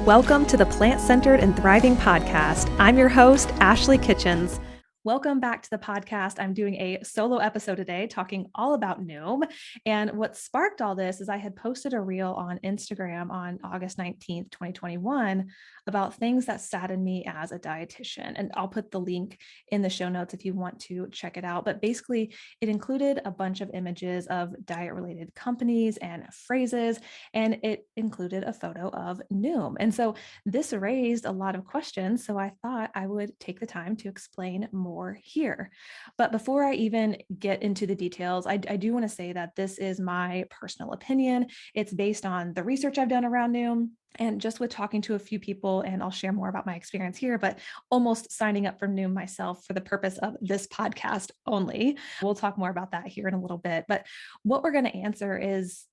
Welcome to the Plant-Centered and Thriving Podcast. I'm your host, Ashley Kitchens. Welcome back to the podcast. I'm doing a solo episode today talking all about Noom. And what sparked all this is I had posted a reel on Instagram on August 19th, 2021 about things that saddened me as a dietitian. And I'll put the link in the show notes if you want to check it out. But basically, it included a bunch of images of diet-related companies and phrases, and it included a photo of Noom. And so this raised a lot of questions. So I thought I would take the time to explain more here. But before I even get into the details, I do want to say that this is my personal opinion. It's based on the research I've done around Noom and just with talking to a few people, and I'll share more about my experience here, but almost signing up for Noom myself for the purpose of this podcast only. We'll talk more about that here in a little bit. But what we're going to answer is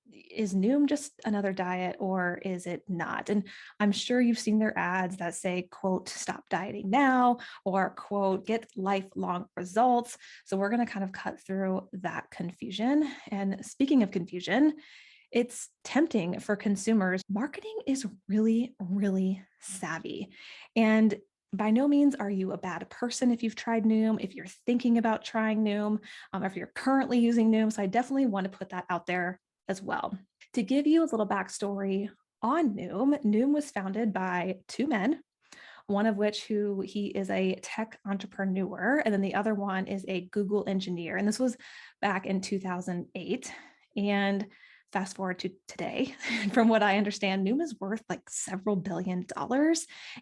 Noom just another diet or is it not? And I'm sure you've seen their ads that say, quote, stop dieting now, or quote, get lifelong results. So we're going to kind of cut through that confusion. And speaking of confusion, it's tempting for consumers. Marketing is really, really savvy. And by no means are you a bad person if you've tried Noom, if you're thinking about trying Noom, or if you're currently using Noom. So I definitely want to put that out there as well. To give you a little backstory on Noom, Noom was founded by two men, one of which he is a tech entrepreneur, and then the other one is a Google engineer. And this was back in 2008. And fast forward to today, from what I understand, Noom is worth like several $billions,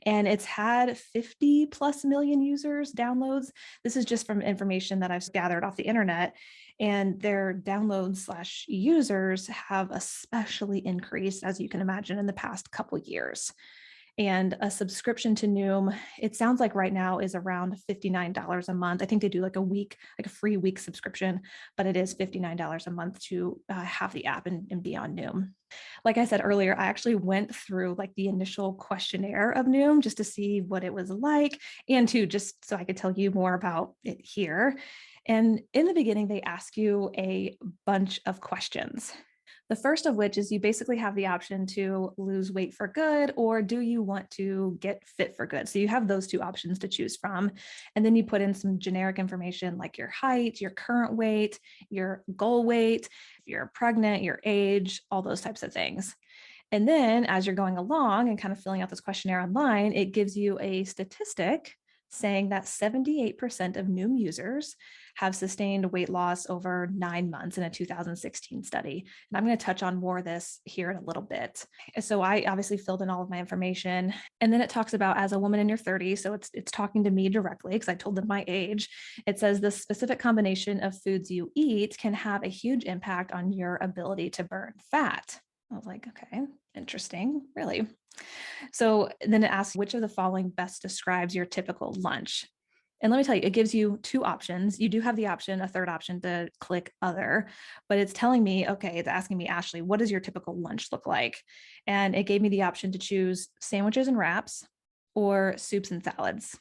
and it's had 50 plus million users downloads. This is just from information that I've gathered off the internet. And their downloads / users have especially increased, as you can imagine, in the past couple of years. And a subscription to Noom, it sounds like right now is around $59 a month. I think they do like a free week subscription, but it is $59 a month to have the app and be on Noom. Like I said earlier, I actually went through like the initial questionnaire of Noom just to see what it was like, and to just so I could tell you more about it here. And in the beginning, they ask you a bunch of questions. The first of which is you basically have the option to lose weight for good, or do you want to get fit for good? So you have those two options to choose from. And then you put in some generic information like your height, your current weight, your goal weight, if you're pregnant, your age, all those types of things. And then as you're going along and kind of filling out this questionnaire online, it gives you a statistic saying that 78% of Noom users have sustained weight loss over 9 months in a 2016 study. And I'm going to touch on more of this here in a little bit. So I obviously filled in all of my information. And then it talks about as a woman in your 30s. So it's talking to me directly because I told them my age. It says the specific combination of foods you eat can have a huge impact on your ability to burn fat. I was like, okay, interesting, really. So then it asks which of the following best describes your typical lunch. And let me tell you, it gives you two options. You do have the option, a third option to click other, but it's telling me, okay, it's asking me, Ashley, what does your typical lunch look like? And it gave me the option to choose sandwiches and wraps or soups and salads,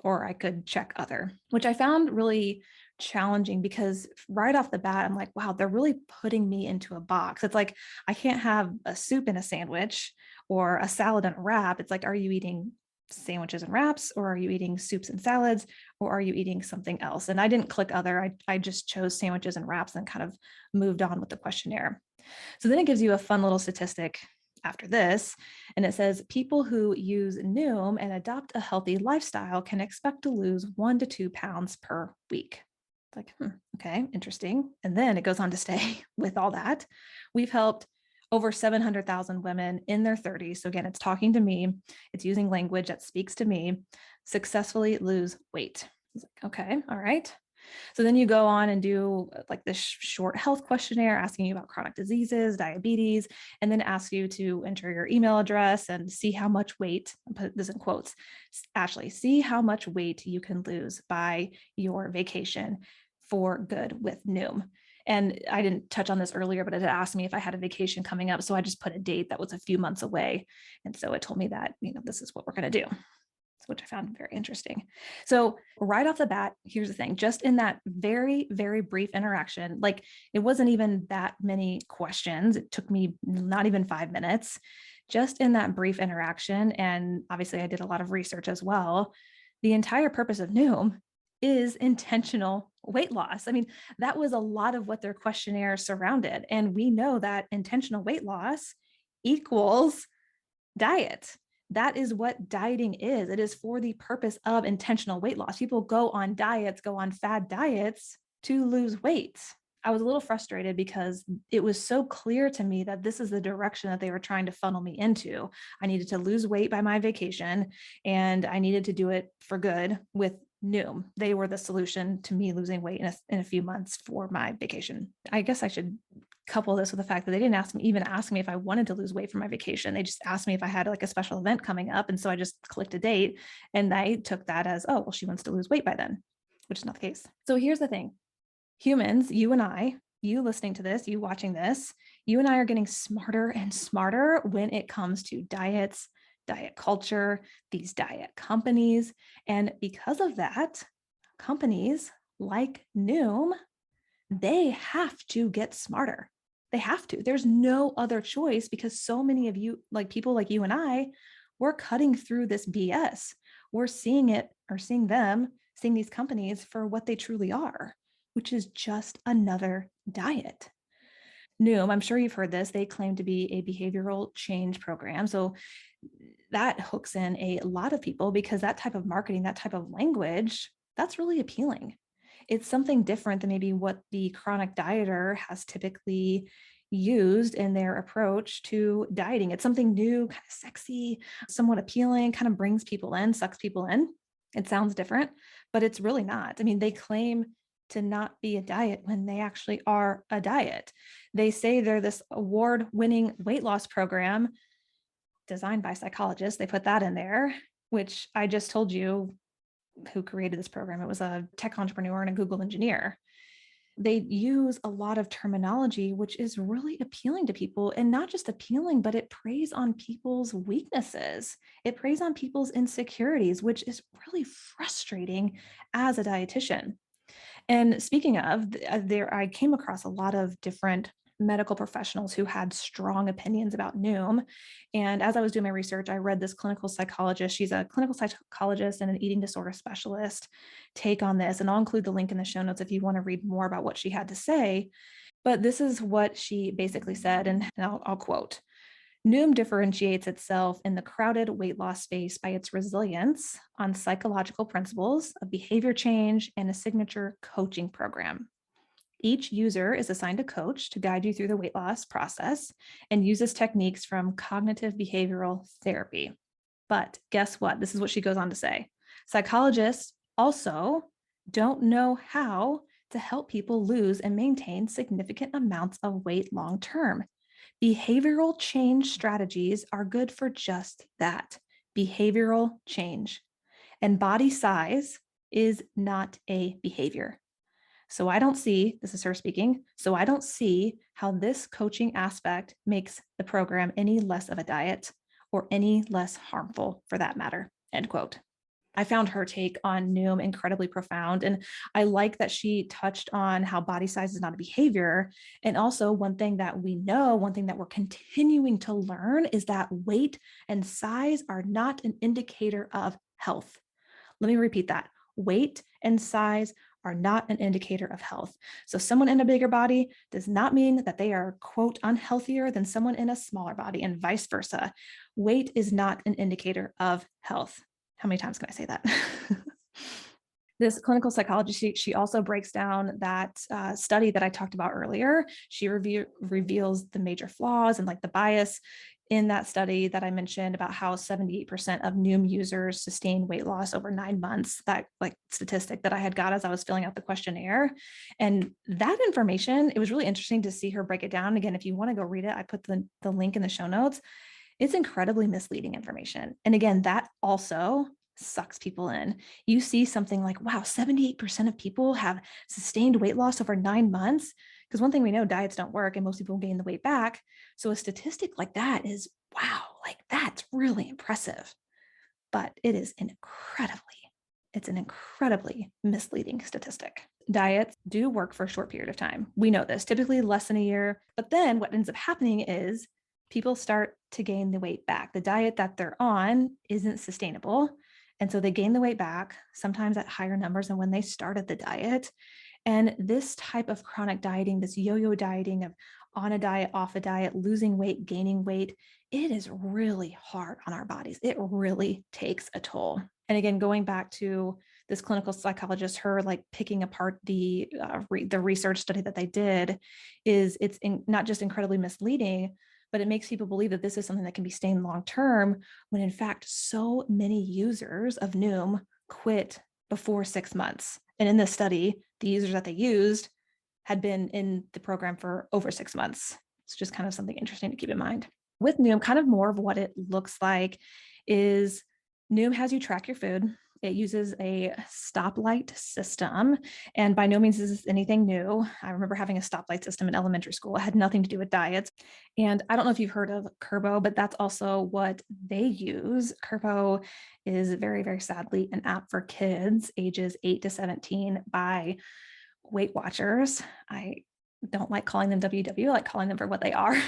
or I could check other, which I found really challenging because right off the bat, I'm like, wow, they're really putting me into a box. It's like, I can't have a soup in a sandwich or a salad and a wrap. It's like, are you eating sandwiches and wraps, or are you eating soups and salads, or are you eating something else? And I didn't click other. I just chose sandwiches and wraps and kind of moved on with the questionnaire. So then it gives you a fun little statistic after this, and it says people who use Noom and adopt a healthy lifestyle can expect to lose 1 to 2 pounds per week. It's like, okay, interesting. And then it goes on to say, with all that, we've helped over 700,000 women in their 30s. So again, it's talking to me. It's using language that speaks to me, successfully lose weight. It's like, okay, all right. So then you go on and do like this short health questionnaire asking you about chronic diseases, diabetes, and then ask you to enter your email address and see how much weight, I'll put this in quotes, Ashley, see how much weight you can lose by your vacation for good with Noom. And I didn't touch on this earlier, but it had asked me if I had a vacation coming up. So I just put a date that was a few months away. And so it told me that, this is what we're going to do, which I found very interesting. So right off the bat, here's the thing, just in that very, very brief interaction, like it wasn't even that many questions. It took me not even 5 minutes. Just in that brief interaction, and obviously I did a lot of research as well, the entire purpose of Noom is intentional weight loss. I mean, that was a lot of what their questionnaire surrounded. And we know that intentional weight loss equals diet. That is what dieting is. It is for the purpose of intentional weight loss. People go on diets, go on fad diets to lose weight. I was a little frustrated because it was so clear to me that this is the direction that they were trying to funnel me into. I needed to lose weight by my vacation, and I needed to do it for good with Noom. They were the solution to me losing weight in a few months for my vacation. I guess I should couple this with the fact that they didn't even ask me if I wanted to lose weight for my vacation. They just asked me if I had like a special event coming up. And so I just clicked a date, and I took that as, oh, well, she wants to lose weight by then, which is not the case. So here's the thing. Humans, you and I, you listening to this, you watching this, you and I are getting smarter and smarter when it comes to diets, diet culture, these diet companies. And because of that, companies like Noom, they have to get smarter. They have to. There's no other choice, because so many of you, like people like you and I, we're cutting through this BS. We're seeing it, or seeing them, seeing these companies for what they truly are, which is just another diet. Noom, I'm sure you've heard this, they claim to be a behavioral change program. So that hooks in a lot of people, because that type of marketing, that type of language, that's really appealing. It's something different than maybe what the chronic dieter has typically used in their approach to dieting. It's something new, kind of sexy, somewhat appealing, kind of brings people in, sucks people in. It sounds different, but it's really not. I mean, they claim to not be a diet when they actually are a diet. They say they're this award-winning weight loss program designed by psychologists. They put that in there, which I just told you who created this program. It was a tech entrepreneur and a Google engineer. They use a lot of terminology, which is really appealing to people, and not just appealing, but it preys on people's weaknesses. It preys on people's insecurities, which is really frustrating as a dietitian. And speaking of, I came across a lot of different medical professionals who had strong opinions about Noom. And as I was doing my research, I read this clinical psychologist. She's a clinical psychologist and an eating disorder specialist take on this. And I'll include the link in the show notes if you want to read more about what she had to say. But this is what she basically said, and I'll quote. Noom differentiates itself in the crowded weight loss space by its resilience on psychological principles of behavior change and a signature coaching program. Each user is assigned a coach to guide you through the weight loss process and uses techniques from cognitive behavioral therapy. But guess what? This is what she goes on to say. Psychologists also don't know how to help people lose and maintain significant amounts of weight long term. Behavioral change strategies are good for just that, behavioral change. And body size is not a behavior. So I don't see, this is her speaking, so I don't see how this coaching aspect makes the program any less of a diet or any less harmful for that matter, end quote. I found her take on Noom incredibly profound. And I like that she touched on how body size is not a behavior. And also one thing that we know, one thing that we're continuing to learn is that weight and size are not an indicator of health. Let me repeat that. Weight and size are not an indicator of health. So someone in a bigger body does not mean that they are, quote, unhealthier than someone in a smaller body, and vice versa. Weight is not an indicator of health. How many times can I say that? This clinical psychologist, she also breaks down that study that I talked about earlier. She reveals the major flaws and like the bias in that study that I mentioned about how 78% of Noom users sustain weight loss over 9 months, that like statistic that I had got as I was filling out the questionnaire. And that information, it was really interesting to see her break it down. Again, if you want to go read it, I put the link in the show notes. It's incredibly misleading information. And again, that also sucks people in. You see something like, wow, 78% of people have sustained weight loss over 9 months. Because one thing we know, diets don't work and most people gain the weight back. So a statistic like that is, wow, like that's really impressive. But it's an incredibly misleading statistic. Diets do work for a short period of time. We know this, typically less than a year. But then what ends up happening is people start to gain the weight back. The diet that they're on isn't sustainable. And so they gain the weight back, sometimes at higher numbers than when they started the diet. And this type of chronic dieting, this yo-yo dieting of on a diet, off a diet, losing weight, gaining weight, it is really hard on our bodies. It really takes a toll. And again, going back to this clinical psychologist, her like picking apart the research study that they did, not just incredibly misleading, but it makes people believe that this is something that can be sustained long term, when in fact, so many users of Noom quit before 6 months. And in this study, the users that they used had been in the program for over 6 months. It's just kind of something interesting to keep in mind. With Noom, kind of more of what it looks like is Noom has you track your food. It uses a stoplight system. And by no means is this anything new. I remember having a stoplight system in elementary school. It had nothing to do with diets. And I don't know if you've heard of Curbo, but that's also what they use. Curbo is very, very sadly an app for kids ages 8 to 17 by Weight Watchers. I don't like calling them WW, I like calling them for what they are.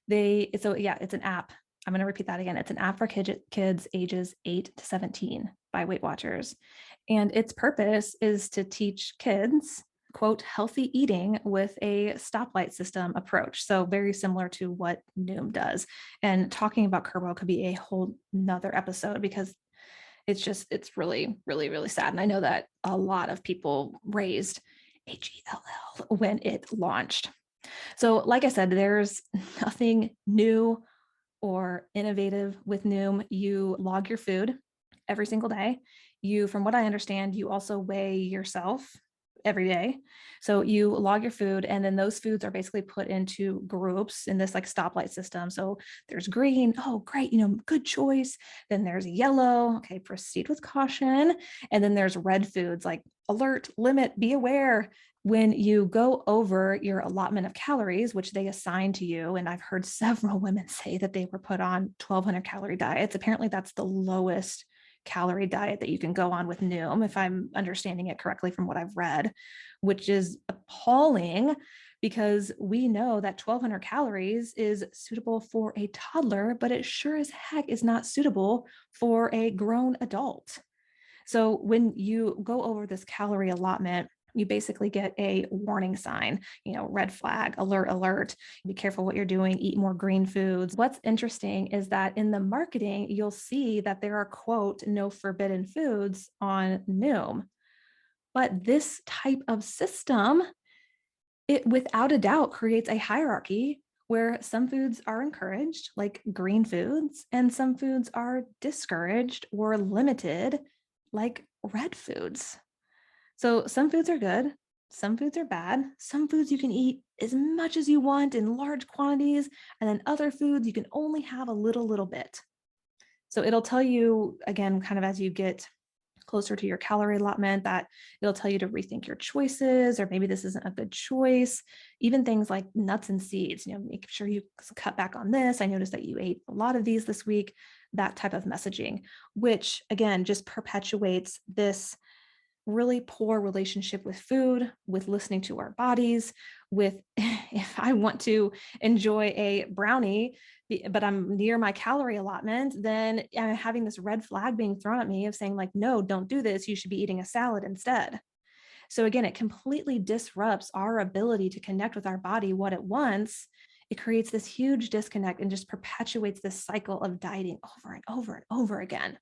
It's an app. I'm going to repeat that again. It's an app for kids ages 8 to 17 by Weight Watchers. And its purpose is to teach kids, quote, healthy eating with a stoplight system approach. So very similar to what Noom does. And talking about Curbo could be a whole nother episode, because it's really, really, really sad. And I know that a lot of people raised HELL when it launched. So like I said, there's nothing new or innovative with Noom. You log your food every single day. From what I understand, you also weigh yourself every day. So you log your food, and then those foods are basically put into groups in this like stoplight system. So there's green, oh great, good choice. Then there's yellow, okay, proceed with caution. And then there's red foods like alert, limit, be aware. When you go over your allotment of calories, which they assign to you, and I've heard several women say that they were put on 1,200 calorie diets. Apparently that's the lowest calorie diet that you can go on with Noom, if I'm understanding it correctly from what I've read, which is appalling, because we know that 1,200 calories is suitable for a toddler, but it sure as heck is not suitable for a grown adult. So when you go over this calorie allotment, you basically get a warning sign, red flag, alert, alert, be careful what you're doing, eat more green foods. What's interesting is that in the marketing, you'll see that there are, quote, no forbidden foods on Noom. But this type of system, it without a doubt creates a hierarchy where some foods are encouraged, like green foods, and some foods are discouraged or limited, like red foods. So some foods are good, some foods are bad, some foods you can eat as much as you want in large quantities, and then other foods you can only have a little bit. So it'll tell you, again, kind of as you get closer to your calorie allotment, that it'll tell you to rethink your choices, or maybe this isn't a good choice. Even things like nuts and seeds, make sure you cut back on this. I noticed that you ate a lot of these this week, that type of messaging, which again, just perpetuates this really poor relationship with food, with listening to our bodies, with if I want to enjoy a brownie, but I'm near my calorie allotment, then I'm having this red flag being thrown at me of saying like, no, don't do this. You should be eating a salad instead. So again, it completely disrupts our ability to connect with our body what it wants. It creates this huge disconnect and just perpetuates this cycle of dieting over and over and over again.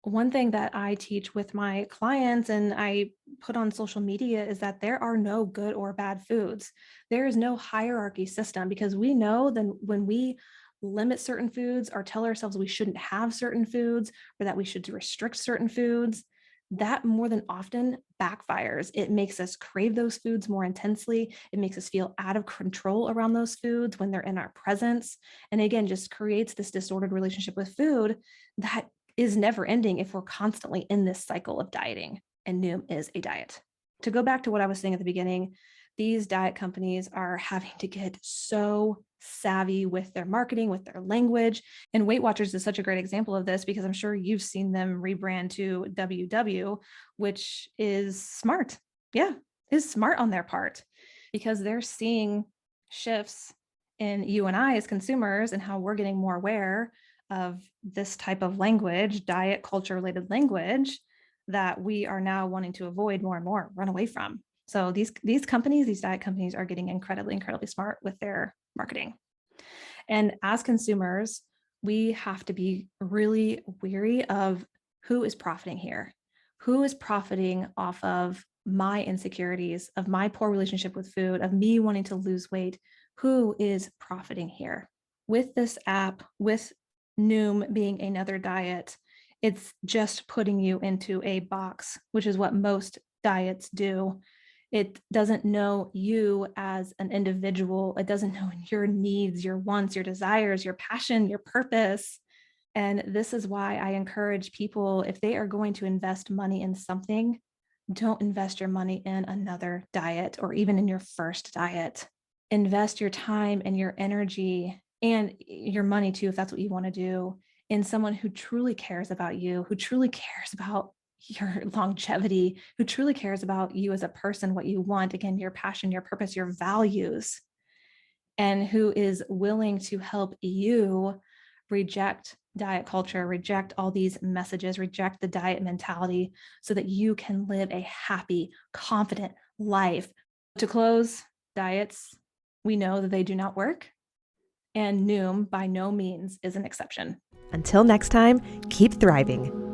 One thing that I teach with my clients and I put on social media is that there are no good or bad foods. There is no hierarchy system, because we know that when we limit certain foods or tell ourselves we shouldn't have certain foods, or that we should restrict certain foods, that more than often backfires. It makes us crave those foods more intensely. It makes us feel out of control around those foods when they're in our presence. And again, just creates this disordered relationship with food that is never ending if we're constantly in this cycle of dieting, and Noom is a diet. To go back to what I was saying at the beginning, these diet companies are having to get so savvy with their marketing, with their language. And Weight Watchers is such a great example of this, because I'm sure you've seen them rebrand to WW, which is smart. Yeah, is smart on their part, because they're seeing shifts in you and I as consumers and how we're getting more aware of this type of language, diet culture related language that we are now wanting to avoid more and more, run away from. So these companies, these diet companies are getting incredibly smart with their marketing. And as consumers, we have to be really wary of who is profiting here, who is profiting off of my insecurities, of my poor relationship with food, of me wanting to lose weight. Who is profiting here? With this app, with Noom being another diet, it's just putting you into a box, which is what most diets do. It doesn't know you as an individual. It doesn't know your needs, your wants, your desires, your passion, your purpose. And this is why I encourage people, if they are going to invest money in something, don't invest your money in another diet or even in your first diet. Invest your time and your energy and your money too, if that's what you want to do, in someone who truly cares about you, who truly cares about your longevity, who truly cares about you as a person, what you want, again, your passion, your purpose, your values, and who is willing to help you reject diet culture, reject all these messages, reject the diet mentality so that you can live a happy, confident life. To close, diets, we know that they do not work, and Noom by no means is an exception. Until next time, keep thriving.